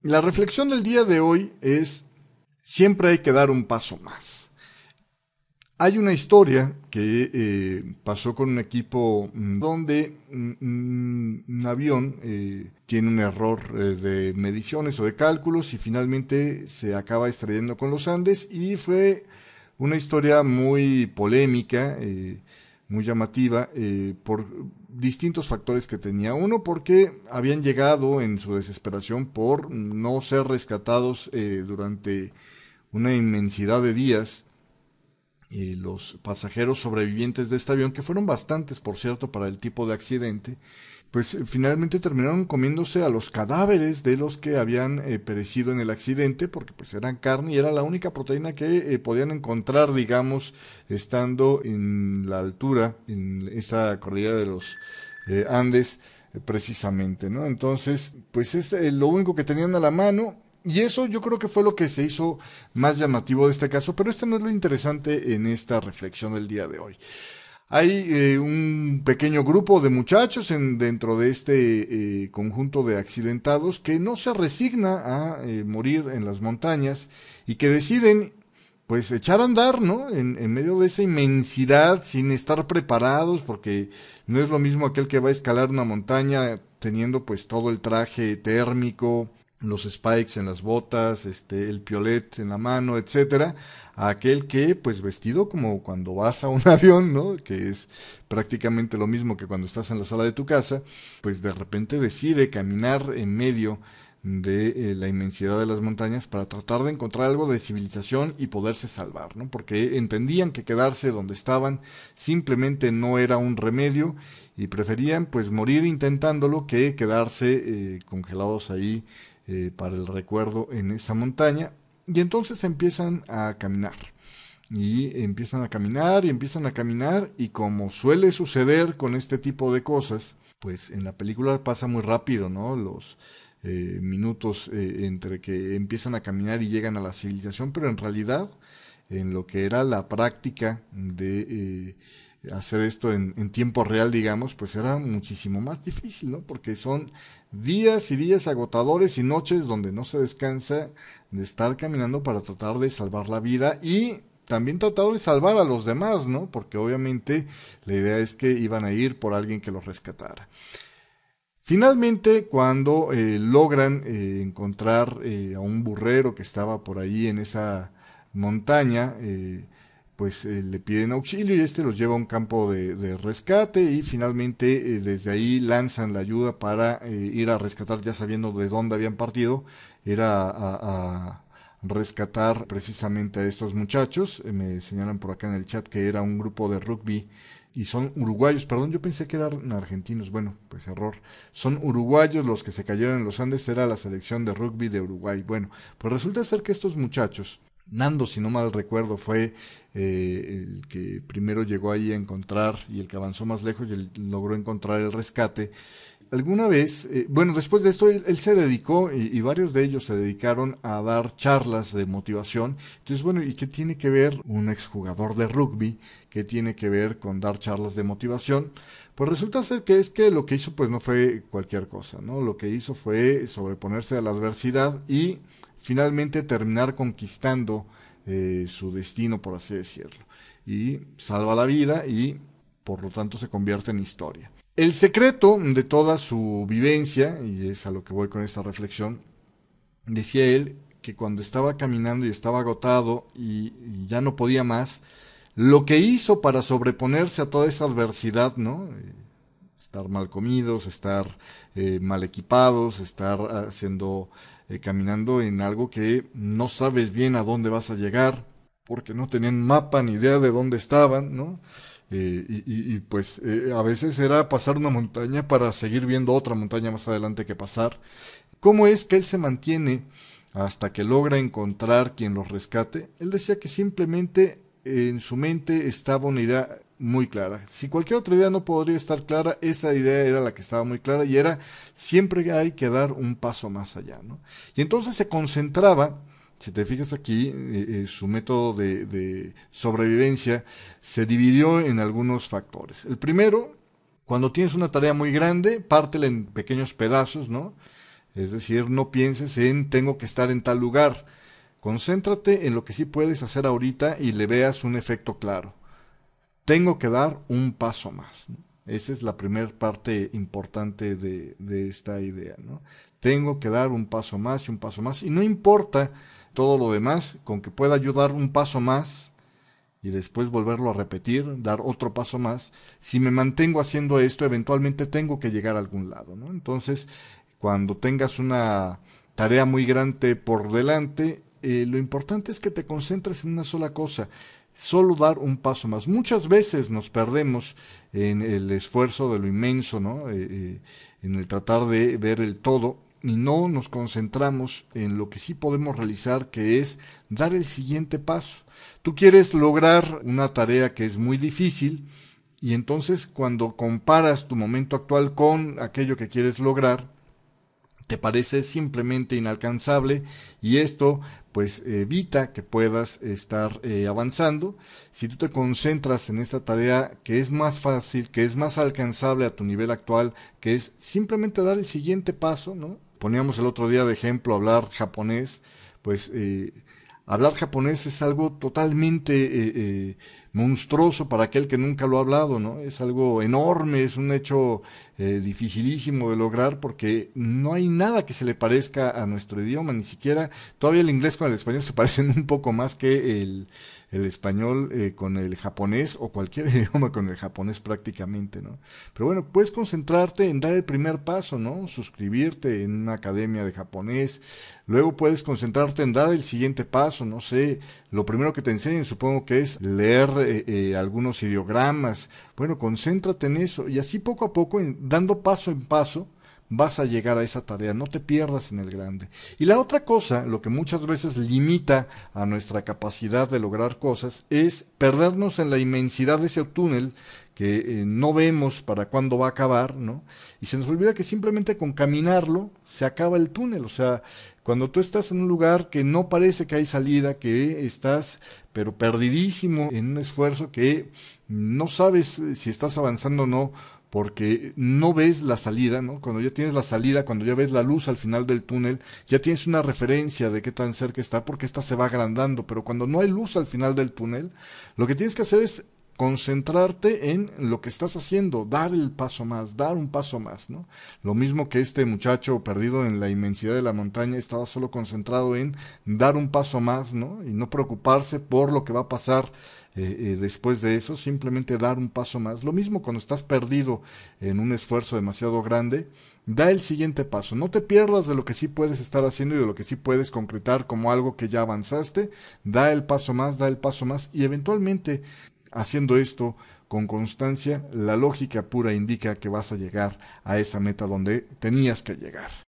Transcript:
La reflexión del día de hoy es, siempre hay que dar un paso más. Hay una historia que pasó con un equipo donde un avión tiene un error de mediciones o de cálculos y finalmente se acaba estrellando con los Andes y fue una historia muy polémica, muy llamativa, por distintos factores que tenía. Uno, porque habían llegado en su desesperación por no ser rescatados durante una inmensidad de días los pasajeros sobrevivientes de este avión, que fueron bastantes, por cierto, para el tipo de accidente, pues finalmente terminaron comiéndose a los cadáveres de los que habían perecido en el accidente, porque pues eran carne y era la única proteína que podían encontrar, digamos, estando en la altura, en esta cordillera de los Andes, precisamente, ¿no? Entonces, pues es lo único que tenían a la mano. Y eso yo creo que fue lo que se hizo más llamativo de este caso, pero esto no es lo interesante en esta reflexión del día de hoy. Hay un pequeño grupo de muchachos dentro de este conjunto de accidentados que no se resigna a morir en las montañas y que deciden pues echar a andar, ¿no? En medio de esa inmensidad, sin estar preparados, porque no es lo mismo aquel que va a escalar una montaña teniendo pues todo el traje térmico, los spikes en las botas, el piolet en la mano, etcétera, a aquel que, pues vestido como cuando vas a un avión, ¿no? Que es prácticamente lo mismo que cuando estás en la sala de tu casa, pues de repente decide caminar en medio de la inmensidad de las montañas para tratar de encontrar algo de civilización y poderse salvar, ¿no? Porque entendían que quedarse donde estaban simplemente no era un remedio y preferían pues morir intentándolo que quedarse congelados ahí para el recuerdo en esa montaña. Y entonces empiezan a caminar. Y empiezan a caminar y empiezan a caminar y como suele suceder con este tipo de cosas, pues en la película pasa muy rápido, ¿no? Los minutos entre que empiezan a caminar y llegan a la civilización, pero en realidad en lo que era la práctica de hacer esto en tiempo real, digamos, pues era muchísimo más difícil, ¿no? Porque son días y días agotadores y noches donde no se descansa de estar caminando para tratar de salvar la vida y también tratar de salvar a los demás, ¿no? Porque obviamente la idea es que iban a ir por alguien que los rescatara. Finalmente, cuando logran encontrar a un burrero que estaba por ahí en esa montaña, pues le piden auxilio y este los lleva a un campo de rescate y finalmente desde ahí lanzan la ayuda para ir a rescatar, ya sabiendo de dónde habían partido, era a rescatar precisamente a estos muchachos. Me señalan por acá en el chat que era un grupo de rugby y son uruguayos, perdón, yo pensé que eran argentinos, bueno, pues error, son uruguayos los que se cayeron en los Andes, era la selección de rugby de Uruguay. Bueno, pues resulta ser que estos muchachos, Nando, si no mal recuerdo, fue el que primero llegó ahí a encontrar y el que avanzó más lejos y logró encontrar el rescate. Alguna vez, bueno, después de esto él se dedicó y varios de ellos se dedicaron a dar charlas de motivación. Entonces, bueno, ¿y qué tiene que ver un exjugador de rugby? ¿Qué tiene que ver con dar charlas de motivación? Pues resulta ser que es que lo que hizo pues no fue cualquier cosa, ¿no? Lo que hizo fue sobreponerse a la adversidad y finalmente terminar conquistando su destino, por así decirlo. Y salva la vida y por lo tanto se convierte en historia. El secreto de toda su vivencia, y es a lo que voy con esta reflexión, decía él que cuando estaba caminando y estaba agotado y ya no podía más, lo que hizo para sobreponerse a toda esa adversidad, ¿no? Estar mal comidos, estar mal equipados, estar haciendo, caminando en algo que no sabes bien a dónde vas a llegar, porque no tenían mapa ni idea de dónde estaban, ¿no? Pues a veces era pasar una montaña para seguir viendo otra montaña más adelante que pasar. ¿Cómo es que él se mantiene hasta que logra encontrar quien los rescate? Él decía que simplemente en su mente estaba una idea muy clara. Si cualquier otra idea no podría estar clara, esa idea era la que estaba muy clara y era siempre hay que dar un paso más allá, ¿no? Y entonces se concentraba, si te fijas aquí, su método de sobrevivencia se dividió en algunos factores. El primero, cuando tienes una tarea muy grande, pártela en pequeños pedazos, ¿no? Es decir, no pienses en tengo que estar en tal lugar. Concéntrate en lo que sí puedes hacer ahorita y le veas un efecto claro. Tengo que dar un paso más, ¿no? Esa es la primera parte importante de esta idea, ¿no? Tengo que dar un paso más y un paso más. Y no importa todo lo demás, con que pueda yo dar un paso más y después volverlo a repetir, dar otro paso más. Si me mantengo haciendo esto, eventualmente tengo que llegar a algún lado, ¿no? Entonces, cuando tengas una tarea muy grande por delante, lo importante es que te concentres en una sola cosa, solo dar un paso más. Muchas veces nos perdemos en el esfuerzo de lo inmenso, ¿no? En el tratar de ver el todo y no nos concentramos en lo que sí podemos realizar, que es dar el siguiente paso. Tú quieres lograr una tarea que es muy difícil y entonces cuando comparas tu momento actual con aquello que quieres lograr, te parece simplemente inalcanzable y esto pues evita que puedas estar avanzando. Si tú te concentras en esta tarea que es más fácil, que es más alcanzable a tu nivel actual, que es simplemente dar el siguiente paso, ¿no? Poníamos el otro día de ejemplo hablar japonés, pues hablar japonés es algo totalmente monstruoso para aquel que nunca lo ha hablado, ¿no? Es algo enorme, es un hecho dificilísimo de lograr porque no hay nada que se le parezca a nuestro idioma, ni siquiera, todavía el inglés con el español se parecen un poco más que el español con el japonés o cualquier idioma con el japonés prácticamente, ¿no? Pero bueno, puedes concentrarte en dar el primer paso, ¿no? Suscribirte en una academia de japonés, luego puedes concentrarte en dar el siguiente paso, no sé, lo primero que te enseñen supongo que es leer algunos ideogramas. Bueno, concéntrate en eso y así poco a poco, dando paso en paso, vas a llegar a esa tarea, no te pierdas en el grande. Y la otra cosa, lo que muchas veces limita a nuestra capacidad de lograr cosas, es perdernos en la inmensidad de ese túnel que no vemos para cuándo va a acabar, ¿no? Y se nos olvida que simplemente con caminarlo se acaba el túnel, o sea, cuando tú estás en un lugar que no parece que hay salida, que estás pero perdidísimo en un esfuerzo que no sabes si estás avanzando o no, porque no ves la salida, ¿no? Cuando ya tienes la salida, cuando ya ves la luz al final del túnel, ya tienes una referencia de qué tan cerca está, porque esta se va agrandando, pero cuando no hay luz al final del túnel, lo que tienes que hacer es concentrarte en lo que estás haciendo, dar el paso más, dar un paso más, ¿no? Lo mismo que este muchacho perdido en la inmensidad de la montaña estaba solo concentrado en dar un paso más, ¿no? Y no preocuparse por lo que va a pasar después de eso, simplemente dar un paso más. Lo mismo cuando estás perdido en un esfuerzo demasiado grande, da el siguiente paso. No te pierdas de lo que sí puedes estar haciendo y de lo que sí puedes concretar como algo que ya avanzaste. Da el paso más y eventualmente haciendo esto con constancia, la lógica pura indica que vas a llegar a esa meta donde tenías que llegar.